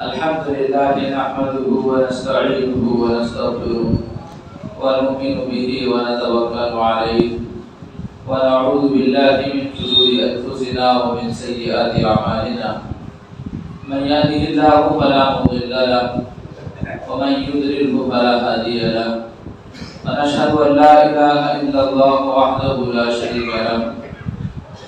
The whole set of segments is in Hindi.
अल्हम्दुलिल्लाह नहमदुहु व नस्तईनुहु व नस्तगफिरुह व नु'मिनु बिही व नतवक्कलु अलैहि व नऊज़ु बिल्लाहि मिन शुरूरि अंफुसिना व मिन सय्यिआति अमालिना मन यहदिहिल्लाहु फला मुदिल्ल लहु व मन युद्लिल्हु फला हादिय लहु व नशहदु अन ला इलाहा इल्लल्लाह वहदहु ला शरीका लहु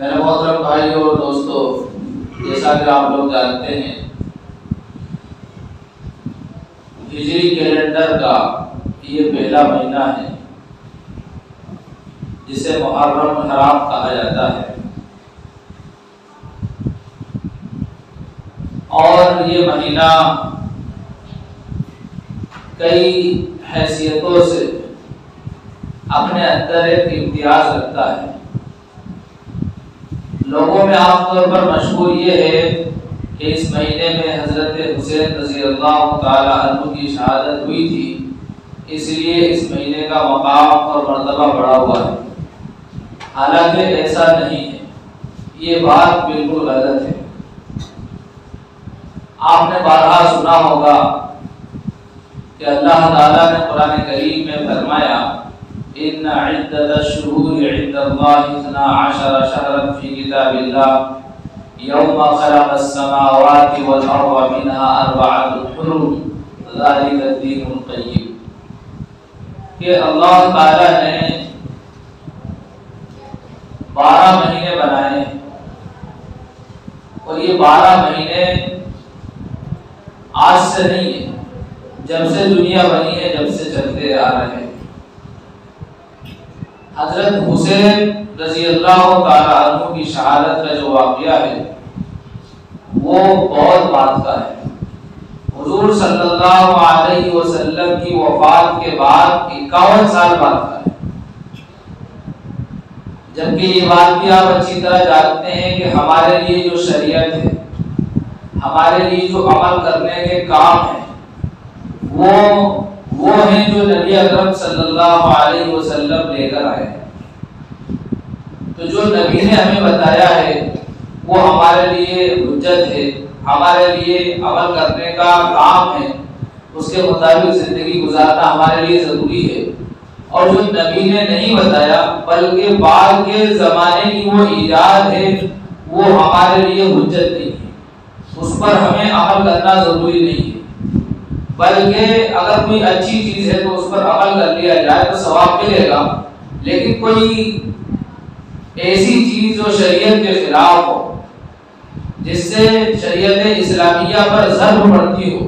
मेरे मोहतरम भाइयों और दोस्तों, जैसा कि आप लोग जानते हैं हिजरी कैलेंडर का ये पहला महीना है जिसे मुहर्रम हराम कहा जाता है और ये महीना कई हैसियतों से अपने अंदर एक इम्तियाज रखता है। लोगों में आमतौर पर मशहूर ये है कि इस महीने में हजरत हुसैन रज़ियल्लाहु ताला अन्हु की शहादत हुई थी, इसलिए इस महीने का मकाम और मर्तबा बढ़ा हुआ है। हालांकि ऐसा नहीं है, ये बात बिल्कुल गलत है। आपने बारहा सुना होगा कि अल्लाह ताला ने कुरान करीम में फरमाया इन्ना इद्दतश-शुहूरि इंदल्लाहि 12 शहरन फी किताबिल्लाह यौमा खलक़स-समावाति वल अर्ज़ मिनहा अर्बअतुन हुरुम ज़ालिका दीनुल क़य्यिम कि अल्लाह ताला ने 12 महीने बनाए और ये 12 महीने आज से नहीं है, जब से दुनिया बनी है, जब से चलते आ रहे हैं। हजरत हुसैन रज़ियल्लाहु ताला अन्हु की शहादत का जो वाक़या है वो बहुत बात का है। हुजूर सल्लल्लाहु अलैहि वसल्लम की वफात के बाद 51 साल बाद का है, जबकि ये बात भी आप अच्छी तरह जानते हैं कि हमारे लिए जो शरीयत है, हमारे लिए जो अमल करने के काम है वो है जो नबी अकरम सल्लल्लाहु अलैहि वसल्लम लेकर आए हैं। तो जो नबी ने हमें बताया है वो हमारे लिए हुज्जत है, हमारे लिए अमल करने का काम है, उसके मुताबिक जिंदगी गुजारना हमारे लिए जरूरी है। और जो नबी ने नहीं बताया बल्कि बाद के जमाने की वो ईजाद है, वो हमारे लिए हुज्जत नहीं है, उस पर हमें अमल करना जरूरी नहीं है। बल्कि अगर कोई अच्छी चीज है तो उस पर अमल कर लिया जाए तो सवाब मिलेगा, लेकिन कोई ऐसी चीज जो शरीयत के खिलाफ हो, जिससे शरीयत इस्लामिया पर ज़र्ब पड़ती हो,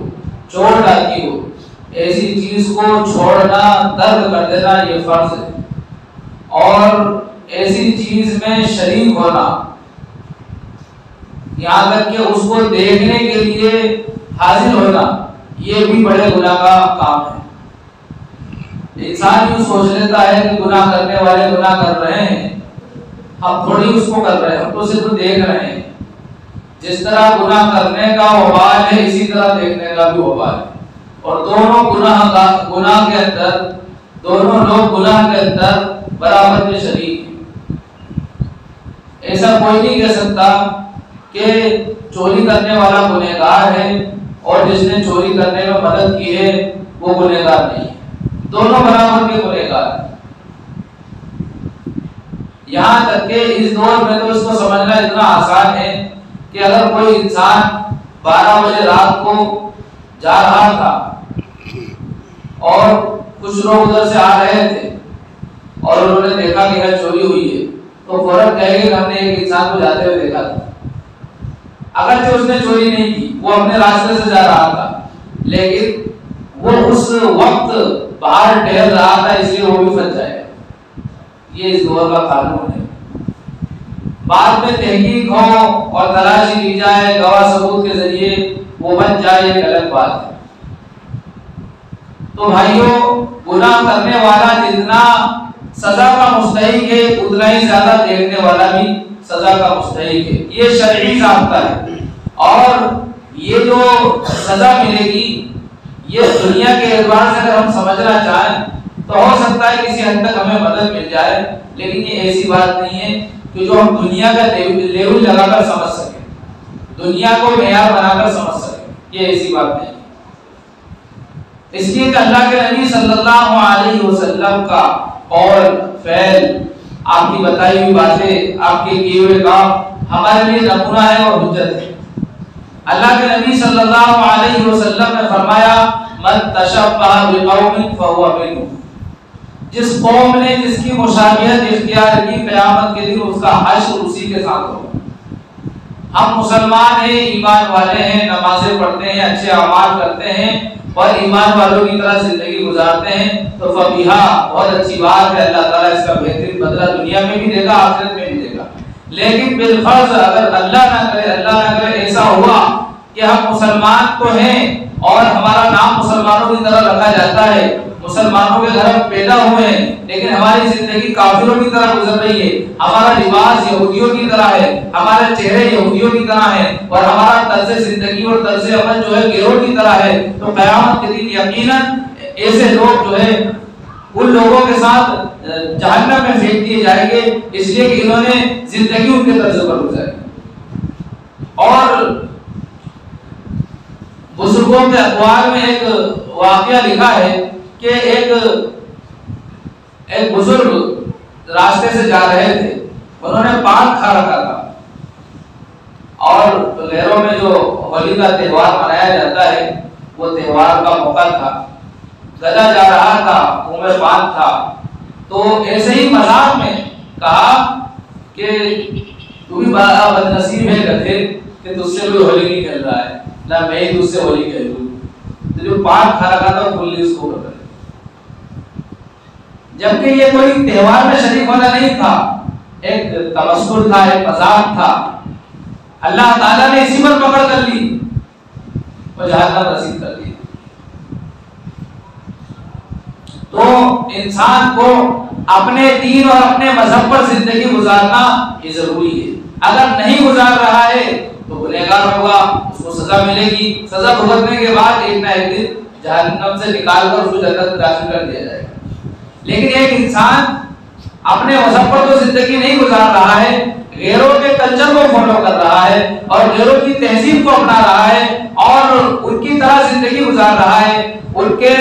चोट आती हो, ऐसी चीज को छोड़ना, तर्क कर देना ये फर्ज है। और ऐसी चीज में शरीक होना, यहाँ तक कि उसको देखने के लिए हाजिर होना, ये भी बड़े गुनाह का काम है। इंसान यूँ सोच लेता है कि गुनाह करने वाले गुनाह कर रहे हैं, हम थोड़ी उसको कर रहे हैं, हम तो सिर्फ देख रहे हैं। जिस तरह गुनाह करने का वबाल है, इसी तरह देखने का भी वबाल है। और दोनों गुनाह के अंदर, दोनों लोग गुनाह के अंदर बराबर के शरीक हैं। ऐसा कोई नहीं कह सकता कि चोरी करने वाला गुनहगार है और जिसने चोरी करने में मदद की है वो गुनहगार नहीं है। दोनों बराबर के गुनहगार हैं। यहाँ तक कि इस दौर में तो इसको समझना इतना आसान है कि अगर कोई इंसान 12 बजे रात को जा रहा था और कुछ लोग उधर से आ रहे थे और उन्होंने देखा कि यह चोरी हुई है, तो फौरन कहेंगे हमने एक इंसान को जाते हुए देखा था। अगर जो उसने चोरी नहीं की, वो अपने रास्ते से जा रहा था, लेकिन वो उस वक्त बाहर टहल रहा था इसलिए वो भी फंस जाएगा। ये इस दौर का कानून है। बाद में तहकीक हो और तलाशी की जाए गवाह सबूत के जरिए वो बन जाए, एक अलग बात है। तो भाइयों, गुनाह करने वाला जितना सजा का मुस्तहिक है उतना ही ज्यादा देखने वाला भी सजा का मुस्तहिक है। ये शरई ज़ाब्ता है। और ये जो सजा मिलेगी ये दुनिया के एतबार से अगर हम समझना चाहें तो हो सकता है किसी हद तक हमें मदद मिल जाए, लेकिन ये ऐसी बात नहीं है कि जो हम दुनिया का लेवल लगाकर समझ सके, दुनिया को मेयार बनाकर समझ सके, ये ऐसी बात नहीं। इसलिए कि अल्लाह के नबी सल्लल्लाहु अलैहि वसल्लम का कौल, फ़ैल, आपकी बताई हुई बातें, आपके किए हुए काम हमारे लिए नमूना है और हुज्जत है। अल्लाह के नबी सल्लल्लाहु अलैहि वसल्लम ने फरमाया, मन तशब्बह बिक़ौमिन फहुवा मिनहुम। जिस कौम ने जिसकी मुशाबिहत इख्तियार की, क़यामत के दिन उसका हश्र उसी के साथ होगा। हम मुसलमान हैं, ईमान वाले हैं, नमाजें पढ़ते हैं, अच्छे अमाल करते हैं और ईमान वालों की तरह जिंदगी गुजारते हैं, तो फबिहा, बहुत अच्छी बात है। अल्लाह ताला इसका बेहतरीन बदला दुनिया में भी देगा, आखिरत में भी देगा। लेकिन बिलफर्ज अगर अल्लाह ना करे ऐसा हुआ कि हम मुसलमान तो हैं और हमारा नाम मुसलमानों की तरह रखा जाता है, मुसलमानों के घर में पैदा हुए हैं, लेकिन हमारी जिंदगी काफिरों की तरह गुजर रही है, हमारा लिबास यहूदियों की तरह है, हमारे चेहरे यहूदियों की तरह है और हमारा तर्ज जिंदगी और तर्ज अमल जो है गिरोह की तरह है, तो क़यामत के दिन यकीनन ऐसे लोग जो है उन लोगों के साथ जहन्नम में फेंक दिए जाएंगे, इसलिए कि इन्होंने जिंदगी उनके तर्ज पर गुजारी। और बुजुर्गों के अखबार में एक वाकया लिखा है कि एक बुजुर्ग रास्ते से जा रहे थे, उन्होंने पान खा रखा था और गैरों में जो होली का त्यौहार मनाया जाता है वो त्यौहार का मौका था, गला जा रहा था, मुंह में पान था, तो ऐसे ही मजाक में कहा कि तू भी बड़ा बदनसीब है गधे कि तुझसे कोई होली नहीं खेल रहा है, ना मैं ही तुझसे होली खेल लूं। तो जो पान खा रखा था पुलिस को पकड़, जबकि ये कोई त्योहार में शरीक होना नहीं था, एक तमस्कुर था, एक मजाक था। अल्लाह ताला ने इसी पर पकड़ कर ली और जहन्नम नसीब कर दी। तो इंसान को अपने दीन और अपने मजहब पर जिंदगी गुजारना ये जरूरी है। अगर नहीं गुजार रहा है तो गुनहगार होगा, उसको सजा मिलेगी, सजा भुगतने के बाद एक ना एक दिन जहन्नम से निकालकर उसको जन्नत में दाखिल कर दिया जाएगा। लेकिन एक इंसान अपने मजहब पर तो जिंदगी नहीं गुजार रहा है, गैरों के कल्चर को फॉलो कर रहा है और गैरों की तहजीब को अपना रहा है और उनकी तरह जिंदगी गुजार रहा है, उनके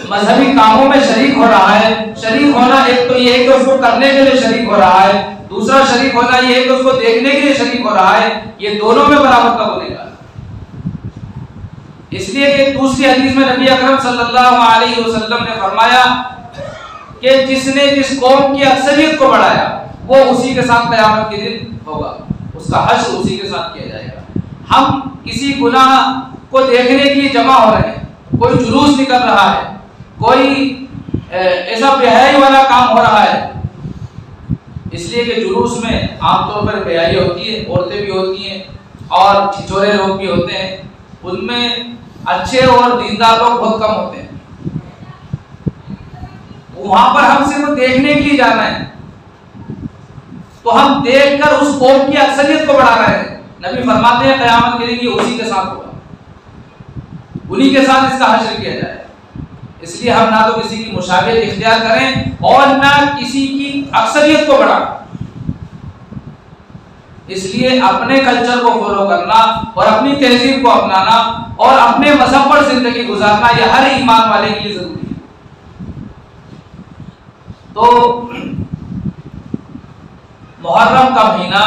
मजहबी कामों में शरीक हो रहा है। शरीक होना एक तो ये है कि उसको करने के लिए शरीक हो रहा है, दूसरा शरीक होना ये है कि उसको देखने के लिए शरीक हो रहा है। ये दोनों में बराबर का गुनहगार। इसलिए कि दूसरी हदीस में नबी अकरम सल्लल्लाहु अलैहि वसल्लम ने फरमाया कि जिसने जिस कौम की अक्सरियत को बढ़ाया वो उसी के साथ क़यामत के दिन होगा, उसका हश्र उसी के साथ किया जाएगा। हम किसी गुनाह को देखने के लिए जमा हो रहे हैं, कोई जुलूस निकल रहा है, कोई ऐसा बेहयाई वाला काम हो रहा है, इसलिए कि जुलूस में आमतौर पर बेहयाई होती है, औरतें भी होती हैं और छिछोरे लोग भी होते हैं, उनमें अच्छे और दीनदार लोग बहुत कम होते हैं। वहां पर हम सिर्फ देखने के लिए जाना है, तो हम देखकर उस कौम की अक्सरियत को बढ़ा रहे हैं। नबी फरमाते हैं क़यामत के दिन ये उसी के साथ होगा, उन्हीं के साथ इसका हश्र किया जाएगा। इसलिए हम ना तो किसी की मुशाबिहत इख्तियार करें और ना किसी की अक्सरियत को बढ़ाएं। इसलिए अपने कल्चर को फॉलो करना और अपनी तहजीब को अपनाना और अपने मजहब पर जिंदगी गुजारना यह हर ईमान वाले के लिए जरूरी है। तो मुहर्रम का महीना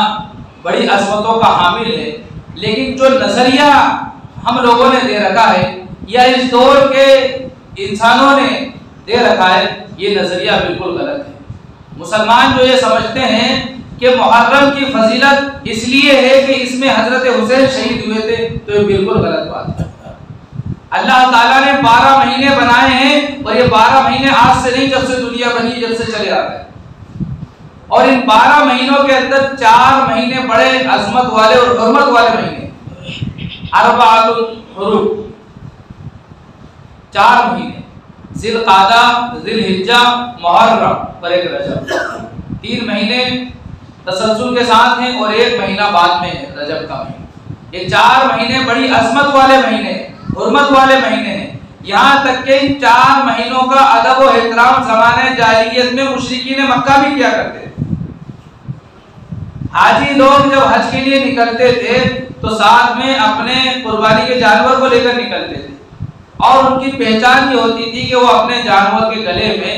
बड़ी अज़मतों का हामिल है, लेकिन जो नजरिया हम लोगों ने दे रखा है या इस दौर के इंसानों ने दे रखा है, ये नजरिया बिल्कुल गलत है। मुसलमान जो ये समझते हैं कि मुहर्रम की फजीलत इसलिए है कि इसमें हजरत हुसैन शहीद हुए थे, तो ये बिल्कुल गलत बात है। अल्लाह ताला ने 12 महीने बनाए हैं और ये 12 महीने आज से नहीं, जब से दुनिया बनी जब से चले आ रहे हैं। और इन 12 महीनों के अंदर 4 महीने बड़े अजमत वाले और हुर्मत वाले महीने, अरबाअतुल हुरुम, 4 महीने, जिलकादा, जिलहिज्जा, मुहर्रम और एक रजब। 3 महीने तसलसल के साथ हैं और 1 महीना बाद में है, रजब का महीना। ये 4 महीने बड़ी अजमत वाले महीने, हुर्मत वाले महीने हैं। यहाँ तक के इन 4 महीनों का अदब और एहतराम ज़माने जाहिलियत में मुशरिकीन मक्का भी किया करते थे। हाजी लोग जब हज के लिए निकलते थे तो साथ में अपने कुर्बानी के जानवर को लेकर निकलते थे और उनकी पहचान ये होती थी कि वो अपने जानवर के गले में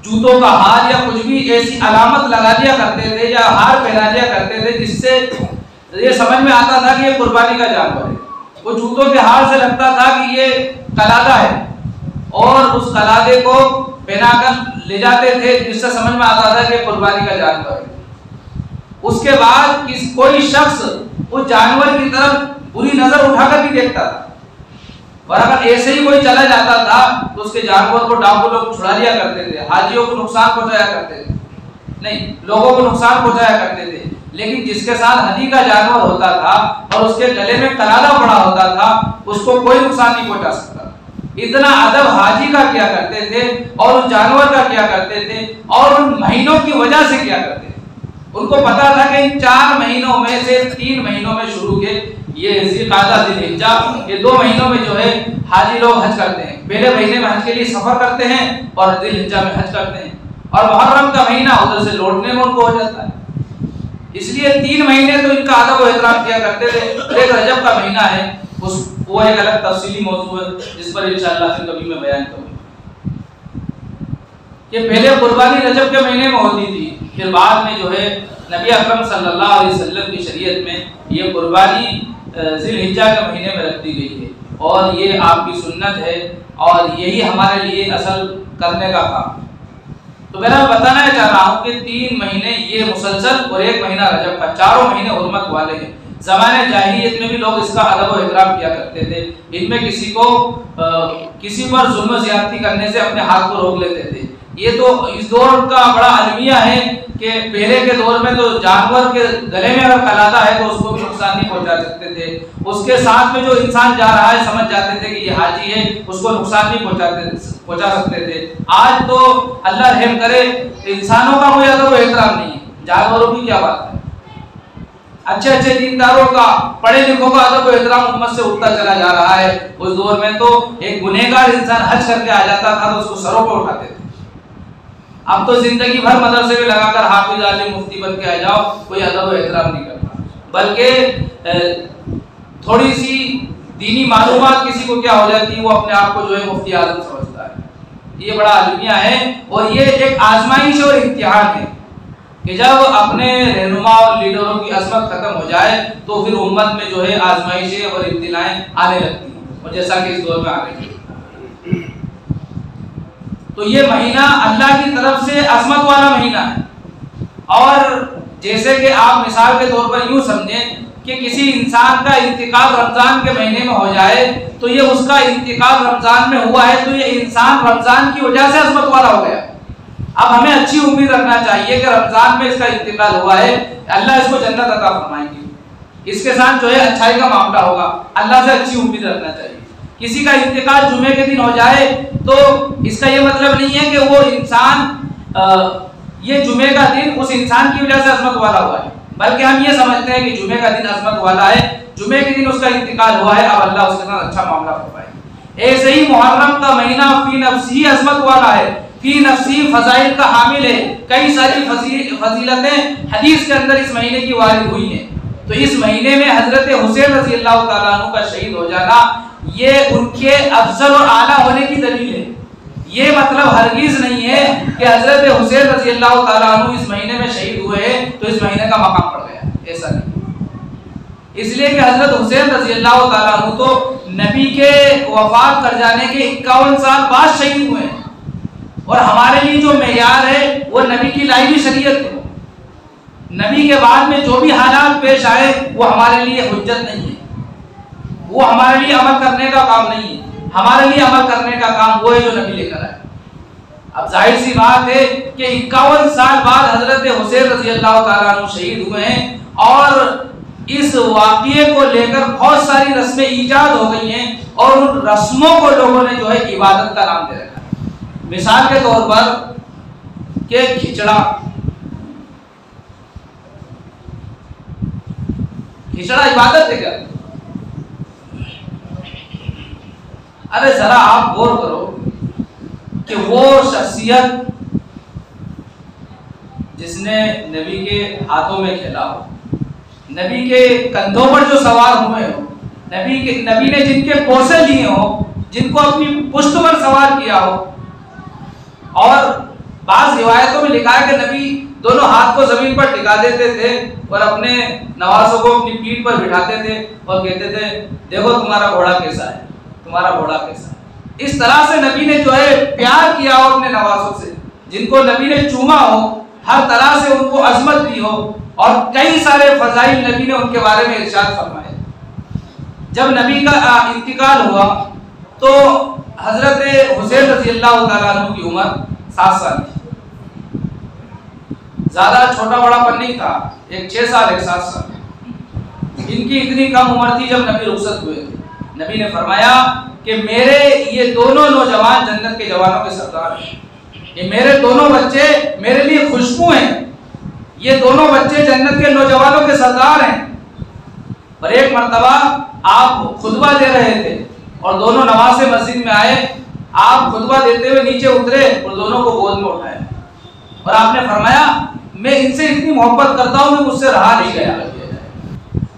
जूतों का हार या कुछ भी ऐसी अलामत लगा दिया करते थे या हार पहना दिया करते थे जिससे ये समझ में आता था कि ये कुर्बानी का जानवर है। वो जूतों के हार से लगता था कि ये कलादा है और उस कलादे को पहनाकर ले जाते थे जिससे समझ में आता था कि कुर्बानी का जानवर है। उसके बाद कोई शख्स उस जानवर की तरफ बुरी नजर उठाकर भी देखता था और अगर ऐसे ही कोई चला जाता था तो उसके जानवर को डाकू लोग छुड़ा लिया करते थे, हाजियों को नुकसान पहुंचाया करते थे, नहीं लोगों को नुकसान पहुंचाया करते थे। लेकिन जिसके साथ हदी का जानवर होता था और उसके गले में कलादा पड़ा होता था उसको कोई नुकसान नहीं पहुंचा सकता। इतना अदब हाजी का किया करते थे और उस जानवर का किया करते थे और उन महीनों की वजह से किया करते थे। उनको पता था कि इन 4 महीनों में से 3 महीनों में शुरू के ये ज़िलक़ादा, ज़िलहिज्जा, ये 2 महीनों में जो है हाजी लोग हज करते हैं। पहले महीने में हज के लिए सफर करते हैं और ज़िलहिज्जा में हज करते हैं और मुहर्रम का महीना उधर से लौटने में उनको हो जाता है। इसलिए 3 महीने तो इनका अदब और एहतराम किया करते थे। एक रजब का महीना है, वो एक अलग तफसीली मौजू है जिस पर इंशाअल्लाह फिर कभी मैं बयान करूँगा। कि पहले कुर्बानी रजब के महीने में होती थी, फिर बाद में जो है नबी अकरम सल्लल्लाहु अलैहि वसल्लम की शरीयत में ये कुर्बानी ज़िलहिज्जा के महीने में रख दी गई है और ये आपकी सुन्नत है और यही हमारे लिए असल करने का काम। तो मैं बताना चाह रहा हूँ कि 3 महीने ये मुसलसल और 1 महीना रजब का, 4 महीने हुर्मत वाले हैं। ज़माने जाहिलियत में भी लोग इसका अदब और एहतराम किया करते थे। इनमें किसी पर जुल्म ज़्यादती करने से अपने हाथ को रोक लेते थे। ये तो इस दौर का बड़ा अलमिया है कि पहले के दौर में तो जानवर के गले में अगर कलादा है तो उसको भी नुकसान नहीं पहुंचा सकते थे। उसके साथ में जो इंसान जा रहा है समझ जाते थे कि ये हाजी है, उसको नुकसान नहीं पहुंचा सकते थे। आज तो अल्लाह रहम करे इंसानों का कोई अदब और एहतराम नहीं है, जानवरों की क्या बात है। अच्छे अच्छे दीनदारों का, पढ़े लिखों का अदब और एहतराम उम्मत से उठता चला जा रहा है। उस दौर में तो एक गुनहगार इंसान हज करके आ जाता था तो उसको सरों पर उठाते थे। अब तो जिंदगी भर मदरसे में लगाकर हाफिज आलिम मुफ्ती बन के आ जाओ, कोई अदब और एहतराम नहीं करता। बल्कि थोड़ी सी दीनी मालूमात किसी को क्या हो जाती है, वो अपने आप को जो है मुफ्ती आजम समझता है। ये बड़ा अलमिया है और ये एक आजमाइश और इम्तिहान है कि जब अपने रहनुमा और लीडरों की अजमत खत्म हो जाए तो फिर उम्मत में जो है आजमाइशें और इब्तिलाएं आने लगती हैं और जैसा कि इस दौर में आ रही है। तो ये महीना अल्लाह की तरफ से अजमत वाला महीना है और जैसे कि आप मिसाल के तौर पर यूं समझें कि किसी इंसान का इंतकाल रमजान के महीने में हो जाए तो ये उसका इंतकाल रमजान में हुआ है तो ये इंसान रमजान की वजह से अजमत वाला हो गया। अब हमें अच्छी उम्मीद रखना चाहिए कि रमजान में इसका इंतकाल हुआ है, अल्लाह इसको जन्नत अता फरमाएंगे, इसके साथ जो है अच्छाई का मामला होगा। अल्लाह से अच्छी उम्मीद रखना चाहिए। किसी का इंतकाल जुमे के दिन हो जाए तो इसका ये मतलब नहीं है कि वो इंसान ये जुमे का दिन उस इंसान की वजह से अजमत वाला हुआ है, बल्कि हम ये समझते हैं कि जुमे का दिन अजमत वाला है, जुमे के दिन उसका इंतकाल हुआ है, अब अल्लाह उसके साथ अच्छा मामला फरमाए। ऐसे ही मुहर्रम का महीना फी नफ्सी अजमत वाला है, फी नफ्सी फजाइल का हामिल है। कई सारी फजीलतें हदीस के अंदर इस महीने की वारिद हुई हैं। तो इस महीने में हजरत हुसैन रज़ी अल्लाह तआला अन्हु का शहीद हो जाना ये उनके अफजल और आला होने की दलील है। ये मतलब हरगिज नहीं है कि हजरत हुसैन रज़ी अल्लाह तआला अन्हु इस महीने में शहीद हुए तो इस महीने का मकाम पड़ गया, ऐसा नहीं। इसलिए कि हजरत हुसैन रज़ी अल्लाह तआला अन्हु तो नबी के वफात कर जाने के 51 साल बाद शहीद हुए हैं और हमारे लिए जो मेयार है वो नबी की लाई हुई शरीयत है। नबी के बाद में जो भी हालात पेश आए वो हमारे लिए हुज्जत नहीं है। वो हमारे लिए अमल करने का काम नहीं है। हमारे लिए अमल करने का काम वो है जो नबी लेकर आए। अब जाहिर सी बात है कि 51 साल बाद हजरत हुसैन रज़ी अल्लाह ताला अन्हु शहीद हुए हैं और इस वाक़ये को लेकर बहुत सारी रस्में ईजाद हो गई हैं और उन रस्मों को लोगों ने जो है इबादत का नाम दे रखा है। मिसाल के तौर पर के खिचड़ा इबादत है क्या? अरे जरा आप गौर करो कि वो शख्सियत जिसने नबी के हाथों में खेला हो, नबी के कंधों पर जो सवार हुए हो, नबी ने जिनके पोसे लिए हो, जिनको अपनी पुश्त पर सवार किया हो, और बाज़ रिवायतों में लिखा है कि नबी दोनों हाथ को जमीन पर टिका देते थे और अपने नवासों को अपनी पीठ पर बिठाते थे और कहते थे देखो तुम्हारा घोड़ा कैसा है, तुम्हारा घोड़ा कैसा है। इस तरह से नबी ने जो है प्यार किया हो अपने नवासों से, जिनको नबी ने चूमा हो, हर तरह से उनको अजमत दी हो और कई सारे फजाइल नबी ने उनके बारे में इरशाद फरमाए। जब नबी का इंतकाल हुआ तो हजरत हुसैन रज़ी अल्लाह ताला अन्हु की उम्र 7 साल थी। ज्यादा छोटा बड़ापन नहीं था, एक 6 साल एक 7 साल। इनकी इतनी कम उम्र थी जब नबी रुखसत हुए थे। नबी ने फरमाया कि मेरे ये दोनों नौजवान जन्नत के जवानों के सरदार हैं, ये मेरे दोनों बच्चे मेरे लिए खुशबू हैं, ये दोनों बच्चे जन्नत के नौजवानों के सरदार हैं। और एक मर्तबा आप खुतबा दे रहे थे और दोनों नवासे मस्जिद में आए, आप खुतबा देते हुए नीचे उतरे और दोनों को गोद में उठाया और आपने फरमाया मैं इनसे इतनी मोहब्बत करता हूं कि मुझसे रहा नहीं गया।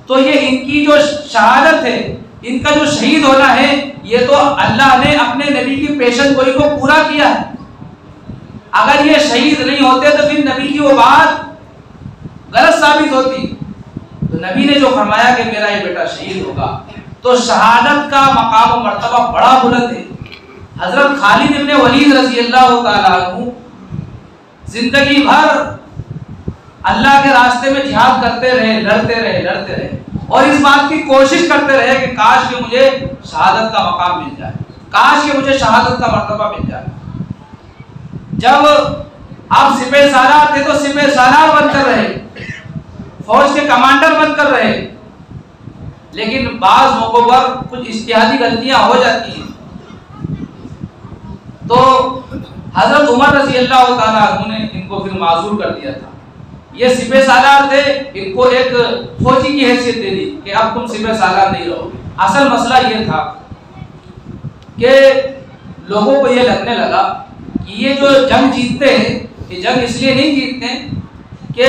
तो ये इनकी जो शहादत है, इनका जो शहीद होना है, ये तो अल्लाह ने अपने नबी की पेशन गोई को पूरा किया है। अगर ये शहीद नहीं होते तो फिर नबी की वो बात गलत साबित होती। तो नबी ने जो फरमाया कि मेरा ये बेटा शहीद होगा, तो शहादत का मकाम और मर्तबा बड़ा बुलंद है। हजरत खालिद इब्न वलीद रज़ी अल्लाह ताला अन्हु जिंदगी भर अल्लाह के रास्ते में जिहाद करते रहे, लड़ते रहे और इस बात की कोशिश करते रहे कि काश कि मुझे शहादत का मकाम मिल जाए, काश कि मुझे शहादत का मर्तबा मिल जाए। जब आप सिपह सालार थे तो सिपह सालार बनकर रहे, फौज के कमांडर बनकर रहे, लेकिन बाज मौकों पर कुछ इज्तिहादी गलतियां हो जाती हैं। तो हजरत उमर रज़ी अल्लाह ताला अन्हु ने इनको फिर माजूर कर दिया था। ये सिपह सालार थे, इनको एक फौजी की हैसियत दे दी कि अब तुम सिपह सालार नहीं रहोगे। असल मसला ये था कि लोगों को ये लगने लगा कि ये जो जंग जीतते हैं, ये जंग इसलिए नहीं जीतते कि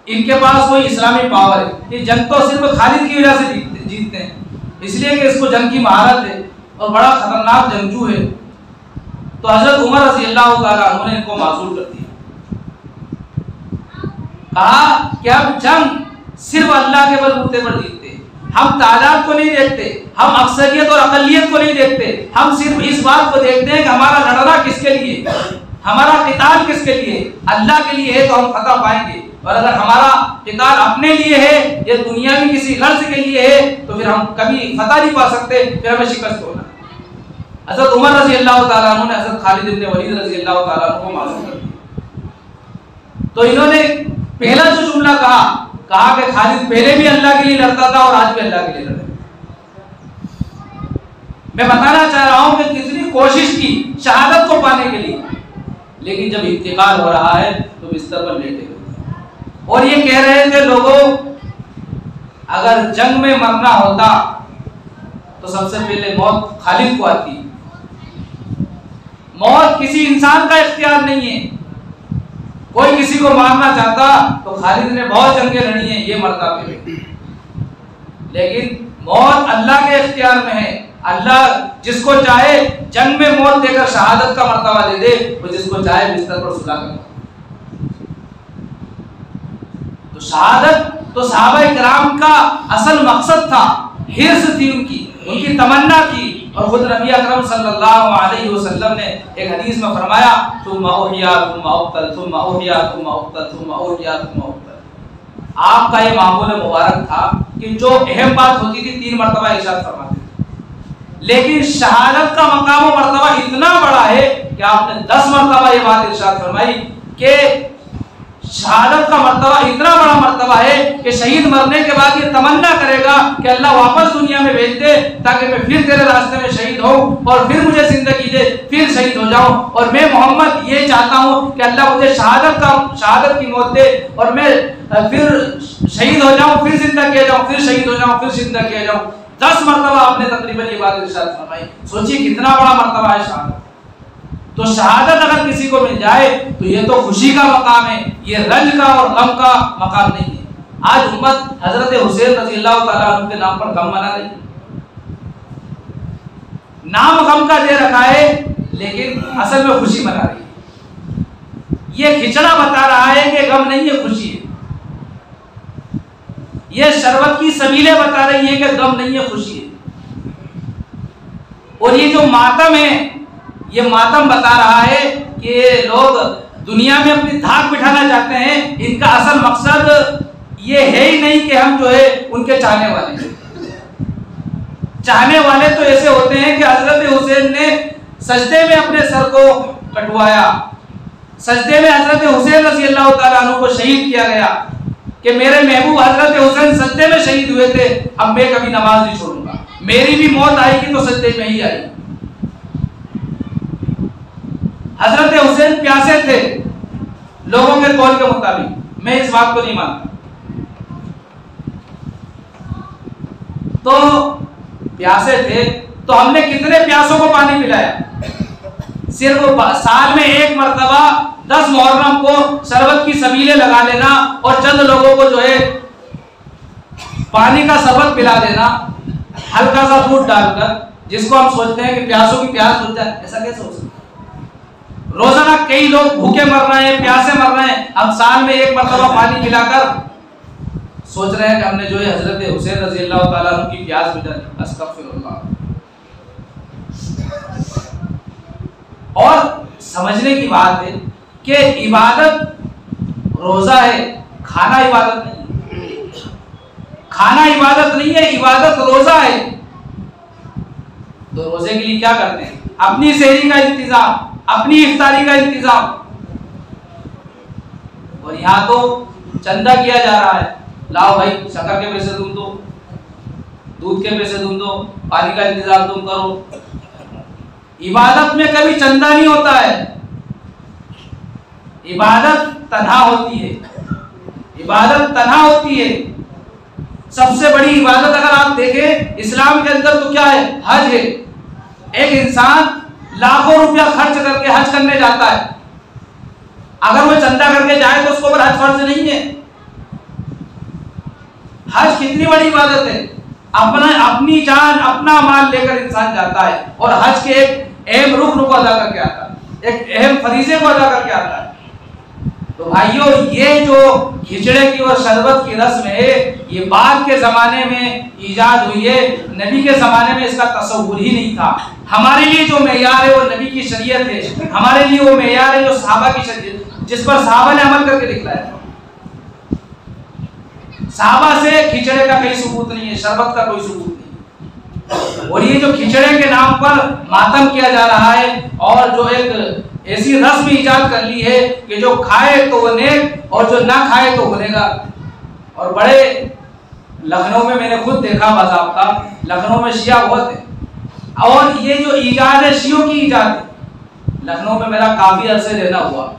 इनके पास कोई इस्लामी पावर है, ये जंग तो सिर्फ खालिद की वजह से जीतते हैं, इसलिए कि इसको जंग की महारत है और बड़ा खतरनाक जंगजू है। तो हजरत उमर रज़ी अल्लाह ताला अन्हु ने इनको माजूर कर दिया। कहा कि हम जंग सिर्फ अल्लाह के बलबूते पर जीतते, हम तादाद को नहीं देखते, हम अक्सरियत और अकलियत को नहीं देखते, हम सिर्फ इस बात को देखते हैं कि हमारा लड़ना किसके लिए, हमारा किताल किसके लिए, अल्लाह के लिए है तो हम फतह पाएंगे, और अगर हमारा किताल अपने लिए है या दुनिया में किसी गर्ज के लिए है तो फिर हम कभी फतह नहीं पा सकते, फिर हमें शिकस्त होना। हजरत उमर रज़ी अल्लाह ताला अन्हु ने हजरत खालिद इब्न वलीद रज़ी अल्लाह ताला अन्हु को मालूम कर दिया। तो इन्होंने पहला जो जुमला कहा कि खालिद पहले भी अल्लाह के लिए लड़ता था और आज भी अल्लाह के लिए लड़ता। मैं बताना चाह रहा हूं कि कितनी कोशिश की शहादत को पाने के लिए, लेकिन जब इंतकाल हो रहा है तो बिस्तर पर लेटे हुए और ये कह रहे थे लोगों अगर जंग में मरना होता तो सबसे पहले मौत खालिद को आती। मौत किसी इंसान का इख्तियार नहीं है, कोई किसी को मारना चाहता तो खालिद ने बहुत जंगें लड़ी हैं, ये मरता पहले, लेकिन मौत अल्लाह के इख्तियार में है। अल्लाह जिसको चाहे जंग में मौत देकर शहादत का मर्तबा दे दे, और जिसको चाहे बिस्तर पर सुला कर। तो शहादत तो सहाबा किराम का असल मकसद था, हिर्स थी उनकी तमन्ना थी। और खुद नबी अकरम सल्लल्लाहु अलैहि वसल्लम ने एक हदीस में फरमाया तुम उहिया तुम उक्तल तुम उहिया तुम उक्तल तुम उहिया तुम उक्तल। आपका ये मामूल मुबारक था कि जो अहम बात होती थी 3 मरतबा इरशाद फरमाते थे, लेकिन शहादत का मकाम व मरतबा इतना बड़ा है कि आपने 10 मरतबा ये बात इरशाद फरमाई कि शहादत का मर्तबा इतना बड़ा मर्तबा है कि शहीद मरने के बाद ये तमन्ना करेगा कि अल्लाह वापस दुनिया में भेज दे ताकि मैं फिर तेरे रास्ते में शहीद हूँ और फिर मुझे जिंदगी दे, फिर शहीद हो जाऊं। और मैं मोहम्मद ये चाहता हूँ कि अल्लाह मुझे शहादत की मौत दे और मैं फिर शहीद हो जाऊं, फिर जिंदा किया जाऊं, फिर शहीद हो जाऊं, फिर जिंदा किया जाऊं। 10 मरतबा आपने तकरीबन ये बात इरशाद फरमाई। सोचिए कितना बड़ा मर्तबा है शहादत। तो शहादत अगर किसी को मिल जाए तो ये तो खुशी का मकाम है, ये रंज का और गम का मकाम नहीं है। आज उम्मत हजरत हुसैन रज़ी अल्लाह तआला अन्हु के नाम पर गम मना रही, नाम गम का दे रखा है लेकिन असल में खुशी मना रही है। ये खिचड़ा बता रहा है कि गम नहीं है, खुशी है। ये शरबत की सबीलें बता रही है कि गम नहीं है, खुशी है। और ये जो मातम है, ये मातम बता रहा है कि लोग दुनिया में अपनी धाक बिठाना चाहते हैं। इनका असल मकसद ये है ही नहीं कि हम जो है उनके चाहने वाले हैं। चाहने वाले तो ऐसे होते हैं कि हजरत हुसैन ने सजदे में अपने सर को कटवाया, सजदे में हजरत हुसैन रज़ी अल्लाह तआला अन्हु को शहीद किया गया कि मेरे महबूब हजरत हुसैन सजदे में शहीद हुए थे, अब मैं कभी नमाज नहीं छोड़ूंगा, मेरी भी मौत आएगी तो सजदे में ही आएगी। हजरत हुसैन प्यासे थे लोगों के कौल के मुताबिक, मैं इस बात को नहीं मानता। तो प्यासे थे तो हमने कितने प्यासों को पानी पिलाया? सिर्फ साल में एक मरतबा 10 मुहर्रम को शरबत की सबीलें लगा लेना और चंद लोगों को जो है पानी का शरबत पिला देना हल्का सा दूध डालकर, जिसको हम सोचते हैं कि प्यासों की प्यास बुझ जाए। ऐसा कैसे हो सकता? रोजाना कई लोग भूखे मर रहे हैं, प्यासे मर रहे हैं, हम साल में एक मरतबा पानी पिलाकर सोच रहे हैं कि हमने जो है हजरत हुसैन रज़ी अल्लाह तआला अन्हु की प्यास बुझा दी। अस्तगफिरुल्लाह। और समझने की बात है कि इबादत रोजा है, खाना इबादत नहीं है। खाना इबादत नहीं है, इबादत रोजा है। तो रोजे के लिए क्या करते हैं? अपनी सेहरी का इंतजाम, अपनी इफ्तारी का इंतजाम। और यहाँ तो चंदा किया जा रहा है, लाओ भाई शक्कर के पैसे तुम दो, दूध के पैसे तुम दो, पानी का इंतजाम तुम करो। इबादत में कभी चंदा नहीं होता है, इबादत तन्हा होती है, इबादत तन्हा होती है। सबसे बड़ी इबादत अगर आप देखें इस्लाम के अंदर तो क्या है? हज है। एक इंसान लाखों रुपया खर्च करके हज करने जाता है, अगर वो चंदा करके जाए तो उसको पर हज फर्ज नहीं है। हज कितनी बड़ी इबादत है, अपनी जान अपना माल लेकर इंसान जाता है और हज के एक अहम रुकन को अदा करके आता है, एक अहम फरीजे को अदा करके आता है। तो भाइयों, ये जो खिचड़े की और शरबत की रस्म है, ये बाद के जमाने में ईजाद हुई है, नबी के जमाने में इसका तसव्वुर ही नहीं था। हमारे लिए जो मेयार है वो नबी की शरीयत है, हमारे लिए वो मेयार है जो सहाबा की शरीयत, जिस पर सहाबा ने अमल करके दिखलाया। सहाबा से खिचड़े का कोई सबूत नहीं है, शरबत का कोई सबूत नहीं। और ये जो खिचड़े के नाम पर मातम किया जा रहा है और जो एक ऐसी रस्म ईजाद कर ली है कि जो खाए तो वो नेक और जो ना खाए तो गुनहगार। और बड़े लखनऊ में मैंने खुद देखा, बाज़ाब्ता लखनऊ में शिया बहुत है और ये जो ईजाद है शियों की ईजाद है। लखनऊ में मेरा काफी अरसे रहना हुआ,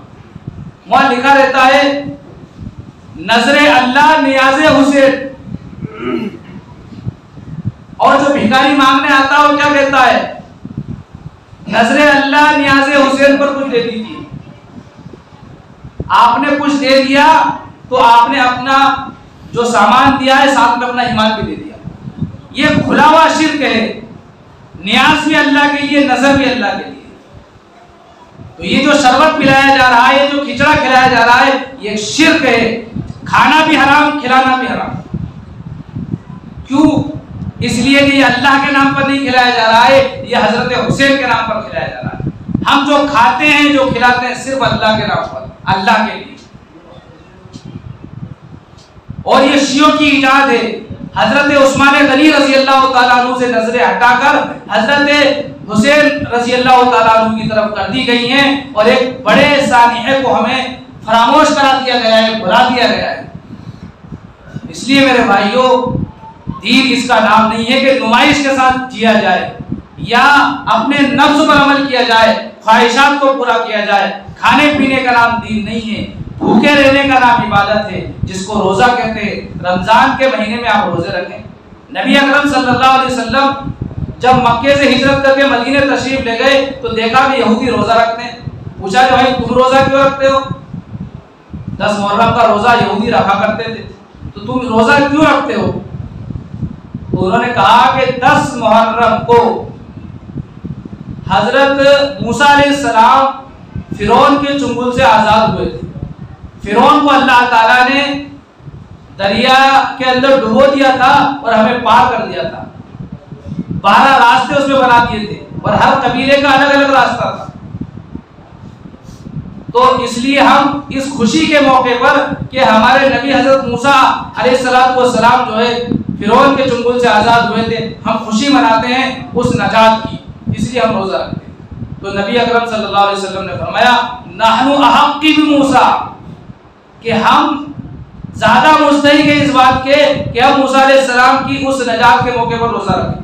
वहां लिखा रहता है नजरे अल्लाह नियाज़े हुसैन। और जो भिखारी मांगने आता है वो क्या कहता है? नजरे अल्लाह नियाज़े हुसैन पर कुछ दे दीजिए। आपने कुछ दे दिया तो आपने अपना जो सामान दिया है साथ में अपना ईमान भी दे दिया। ये खुला हुआ शिर्क है। नियाज भी अल्लाह के लिए, नजर भी अल्लाह के लिए। तो ये जो शरबत पिलाया जा रहा है, ये जो खिचड़ा खिलाया जा रहा है, ये शिर्क है। खाना भी हराम, खिलाना भी हराम। क्यों? इसलिए कि ये अल्लाह के नाम पर नहीं खिलाया जा रहा है, ये हजरत हुसैन के नाम पर खिलाया जा रहा है। हम जो खाते हैं, जो खिलाते हैं, सिर्फ अल्लाह के नाम पर, अल्लाह के लिए। और ये शियों की इजाद है। हजरत उस्मान गनी रजी अल्लाह ताला अन्हु से नजरें हटाकर हजरत हुसैन रजी अल्लाह ताला अन्हु की तरफ कर दी गई हैं और एक बड़े सानिहे को हमें फरामोश करा दिया गया है, भुला दिया गया है। इसलिए मेरे भाइयों, दीन इसका नाम नहीं है कि नुमाइश के साथ जिया जाए या अपने नफ्स पर अमल किया जाए, ख्वाहिशात को पूरा किया जाए। खाने पीने का नाम दीन नहीं है, भूखे रहने का नाम इबादत है, जिसको रोजा कहते हैं। रमजान के महीने में आप रोजे रखें। नबी अकरम सल्लल्लाहु अलैहि वसल्लम जब मक्के से हिजरत करके मदीने तशरीफ ले गए तो देखा कि यहूदी रोजा रखते हैं। पूछा कि भाई तुम रोजा क्यों रखते हो? 10 मुहर्रम का रोजा यहूदी रखा करते थे, तो तुम रोजा क्यों रखते हो? तो उन्होंने कहा कि 10 मुहर्रम को हजरत मूसा अलैहिस्सलाम फिरौन के चुंगल से आजाद हुए थे। फिरौन को अल्लाह ताला ने दरिया के अंदर डुबो दिया था और हमें पार कर दिया था। 12 रास्ते उसमें बना दिए थे और हर कबीले का अलग अलग रास्ता था। तो इसलिए हम इस खुशी के मौके पर कि हमारे नबी हजरत मूसा अलैहिस्सलाम जो है फिरौन के चुंगल से आजाद हुए थे, हम खुशी मनाते हैं उस नजात की, इसलिए हम रोजा रखते हैं। तो नबी अकरम सल्लल्लाहु अलैहि वसल्लम ने फरमाया नहनु अहक्की बिमूसा, कि हम ज्यादा मुस्तहिक है इस बात के कि हम मूसा अलैहिस्सलाम की उस नजात के मौके पर रोजा रखें,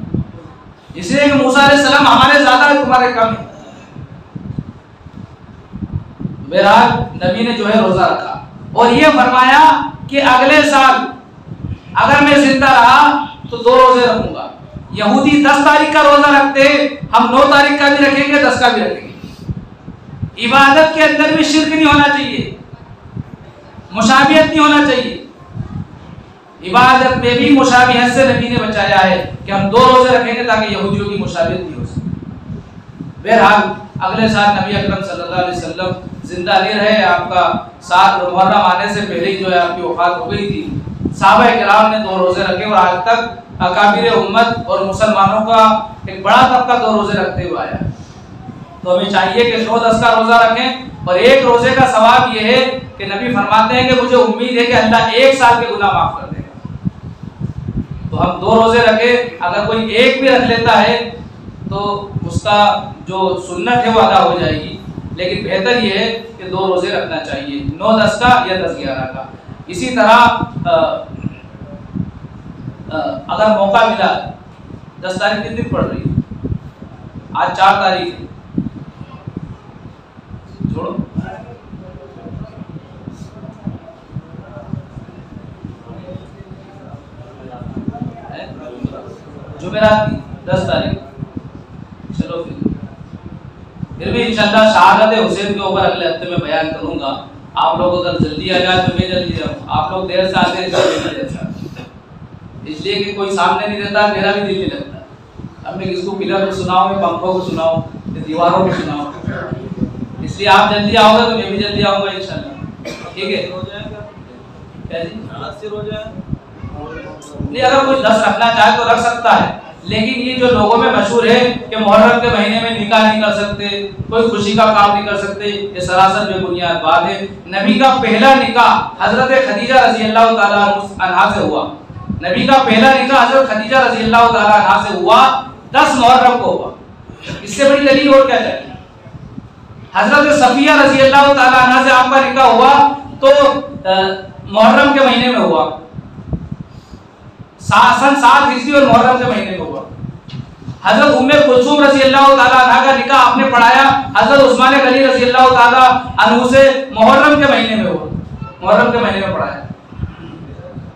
इसलिए कि मूसा अलैहिस्सलाम हमारे ज्यादा है, तुम्हारे कम है। बहरहाल नबी ने जो है रोजा रखा और ये फरमाया कि अगले साल अगर मैं जिंदा रहा तो 2 रोजे रखूंगा। यहूदी 10 तारीख का रोजा रखते हैं, हम 9 तारीख का भी रखेंगे, 10 का भी रखेंगे। इबादत के अंदर भी शिर्क नहीं होना चाहिए, मुशाबियत नहीं होना चाहिए। इबादत में भी मुशाबियत से नबी ने बचाया है कि हम 2 रोजे रखेंगे ताकि यहूदियों की मुशाबियत नहीं हो सके। बहरहाल अगले साल नबी अकरम सल्लल्लाहु अलैहि वसल्लम जिंदा नहीं रहे, आपका 7 मुहर्रम आने से पहले ही जो है आपकी वफात हो गई थी। सहाबा किराम ने 2 रोजे रखे और आज तक अकाबिर उम्मत और मुसलमानों का एक बड़ा तबका 2 रोजे रखते हुए आया। तो हमें चाहिए कि 9-10 का रोजा रखें और एक रोजे का सवाब ये है कि नबी फरमाते हैं कि मुझे उम्मीद है कि अल्लाह 1 साल के गुनाह माफ कर देगा। तो हम 2 रोजे रखें, अगर कोई एक भी रख लेता है तो उसका जो सुन्नत है वो अदा हो जाएगी, लेकिन बेहतर ये है कि 2 रोजे रखना चाहिए, 9-10 का या 10-11 का। इसी तरह अगर मौका मिला, 10 तारीख किस दिन पड़ रही है? आज 4 तारीख है, छोड़ो जुमेरात की 10 तारीख। चलो फिर भी इंशाल्लाह शहादत हुसैन के ऊपर अगले हफ्ते में बयान करूंगा। आप लोग अगर जल्दी आ जाए तो मैं जल्दी जाऊँ, आप लोग देर से आते हैं इसलिए कि कोई सामने नहीं रहता, मेरा भी दिल नहीं लगता। अब मैं किसको पिलर को सुनाऊं, मैं पंखों को सुनाऊं, दीवारों को सुनाऊं, इसलिए आप जल्दी आओगे तो मैं भी जल्दी आऊंगा इंशाल्लाह। ठीक है? क्या जी? नहीं, अगर कोई 10 रखना चाहे तो रख सकता है, लेकिन ये जो लोगों में मशहूर है कि मुहर्रम के महीने में निकाह नहीं कर सकते, कोई खुशी का काम नहीं कर सकते, ये सरासर बेबुनियाद बात है। नबी का पहला निकाह हजरत खदीजा रजी अल्लाह ताला अन्हा से हुआ। नबी का पहला निकाह हजरत खदीजा रजी अल्लाह ताला अन्हा से हुआ, 10 मुहर्रम को हुआ। इससे बड़ी दलील और क्या चाहिए? हजरत सफिया रजी अल्लाह ताला अन्हा से आपका निकाह हुआ तो मुहर्रम के महीने में हुआ, सन 7 हिजरी और मुहर्रम के महीने में हुआ। हजरत उम्मे कुलसूम रजी अल्लाह ताला अन्हा का निकाह आपने पढ़ाया हजरत उस्मान गनी रजी अल्लाह ताला अन्हु से मुहर्रम के महीने में हुआ, मुहर्रम के महीने में पढ़ाया।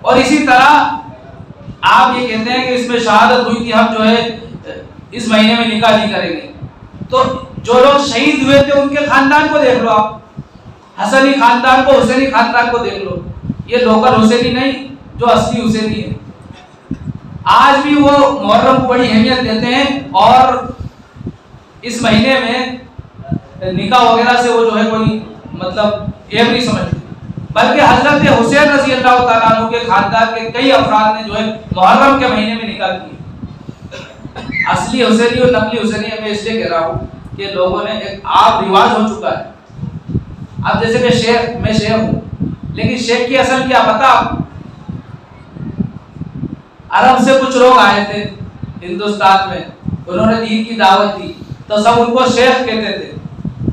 और इसी तरह आप ये कहते हैं कि इसमें शहादत हुई थी, हम जो है इस महीने में निकाह नहीं करेंगे, तो जो लोग शहीद हुए थे उनके खानदान को देख लो, आप हसनी खानदान को, हुसैनी खानदान को देख लो। ये लोकल हुसैनी नहीं, जो असली हुसैनी है। आज भी वो मुहर्रम को बड़ी अहमियत देते हैं और इस महीने में निकाह वगैरह से वो जो है कोई मतलब ये नहीं समझते, बल्कि हजरत हुसैन रजी अल्लाह ताला अन्हु के खानदान के कई अफराद ने जो है मुहर्रम के महीने में निकाह किए। असली हुसैनी और नकली हुसैनी मैं इसलिए कह रहा हूँ कि लोगों ने एक आम रिवाज हो चुका है। अब जैसे कि शेख, मैं शेख हूँ, लेकिन शेख की असल क्या पता? अरब से कुछ लोग आए थे हिंदुस्तान में, उन्होंने दीन की दावत दी, तो सब उनको शेख कहते थे।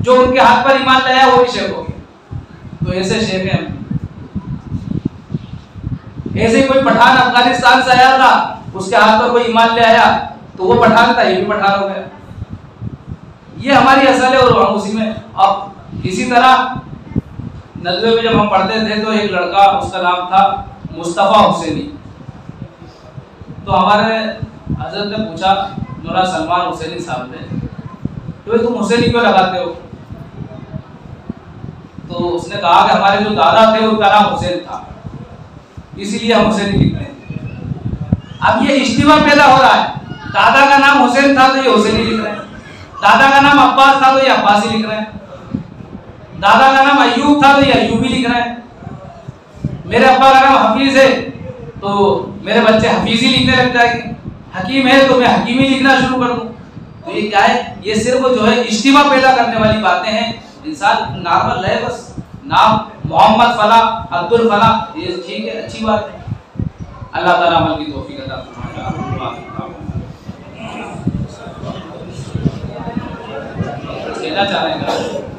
जो उनके हाथ पर ईमान लाया वो भी शेख हो गया। तो ऐसे शेख हैं हम। ऐसे ही कोई पठान अफगानिस्तान से आया था, उसके हाथ पर कोई ईमान ले आया तो वो पठान था, ये भी पठान हो गया। ये हमारी असल है और हम उसी में। अब इसी तरह 90 में जब हम पढ़ते थे तो एक लड़का, उसका नाम था मुस्तफ़ा हुसैनी। तो हमारे हजरत ने पूछा मौलाना सलमान हुसैनी साहब ने, तो तुम हुसैनी क्यों लगाते हो? तो उसने कहा कि हमारे जो दादा थे उनका नाम हुसैन था, इसीलिए हम हुसैनी लिख रहे हैं। अब ये इज्तिमा पैदा हो रहा है, दादा का नाम हुसैन था तो ये हुसैनी लिख रहे हैं, दादा का नाम अब्बास था तो ये अब्बासी लिख रहे हैं, दादा का नाम अय्यूब था तो ये अय्यूबी लिख रहे हैं, मेरे अब्बा का नाम हफीज है तो मेरे बच्चे हफीजी लिखने लग जाएंगे, हकीम है तो मैं हकीमी लिखना शुरू कर दूं। तो ये क्या है? ये सिर्फ जो है इज्तिमा पैदा करने वाली बातें हैं। इंसान नॉर्मल है, बस नाम मोहम्मद फला, अब्दुल फला, ये ठीक है, अच्छी बात है। अल्लाह ताला अमल की तौफीक अता फरमाए। कहना चाह रहे हैं